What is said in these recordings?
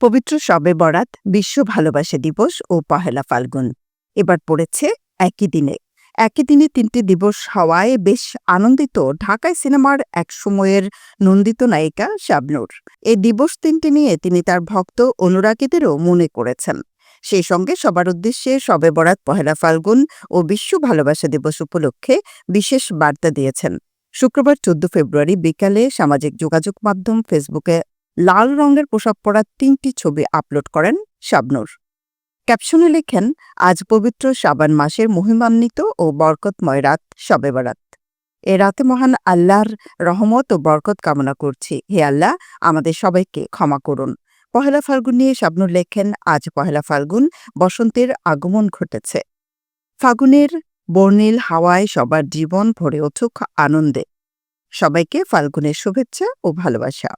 পবিত্র শবে বরাত, বিশ্ব ভালোবাসা দিবস ও পহেলা ফাল্গুন এবার পড়েছে একই দিনে। একই দিনে তিনটি দিবস হওয়ায় বেশ আনন্দিত ঢাকায় সিনেমার এক সময়ের নন্দিত নায়িকা শাবনূর। এই দিবস তিনটি নিয়ে তিনি তার ভক্ত অনুরাগীদেরও মনে করেছেন। সেই সঙ্গে সবার উদ্দেশ্যে শবে বরাত, পহেলা ফাল্গুন ও বিশ্ব ভালোবাসা দিবস উপলক্ষে বিশেষ বার্তা দিয়েছেন। শুক্রবার ১৪ ফেব্রুয়ারি বিকালে সামাজিক যোগাযোগ মাধ্যম ফেসবুকে লাল রঙের পোশাক পরা ৩টি ছবি আপলোড করেন শাবনূর। ক্যাপশনে লেখেন, আজ পবিত্র শাবান মাসের মহিমান্বিত ও বরকতময় রাত শবে বরাত। এ রাতে মহান আল্লাহর রহমত ও বরকত কামনা করছি। হে আল্লাহ, আমাদের সবাইকে ক্ষমা করুন। পহেলা ফাল্গুন নিয়ে শাবনূর লেখেন, আজ পহেলা ফাল্গুন, বসন্তের আগমন ঘটেছে। ফাগুনের বর্ণিল হাওয়ায় সবার জীবন ভরে উঠুক আনন্দে। সবাইকে ফাল্গুনের শুভেচ্ছা ও ভালোবাসা।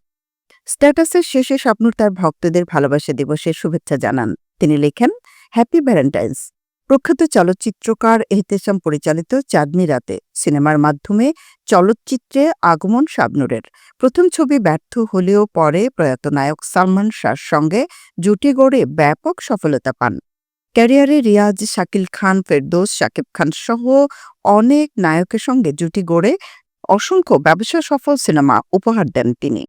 স্ট্যাটাসের শেষে শাবনূর তার ভক্তদের ভালোবাসা দিবসের শুভেচ্ছা জানান। তিনি লেখেন, হ্যাপি ভ্যালেন্টাইন্স। প্রখ্যাত চলচ্চিত্রকার এহতেশাম পরিচালিত চাঁদনি রাতে সিনেমার মাধ্যমে চলচ্চিত্রে আগমন শাবনূরের। প্রথম ছবি ব্যর্থ হলেও পরে প্রয়াত নায়ক সালমান শাহর সঙ্গে জুটি গড়ে ব্যাপক সফলতা পান। ক্যারিয়ারে রিয়াজ, শাকিল খান, ফেরদৌস, শাকিব খান সহ অনেক নায়কের সঙ্গে জুটি গড়ে অসংখ্য ব্যবসা সফল সিনেমা উপহার দেন তিনি।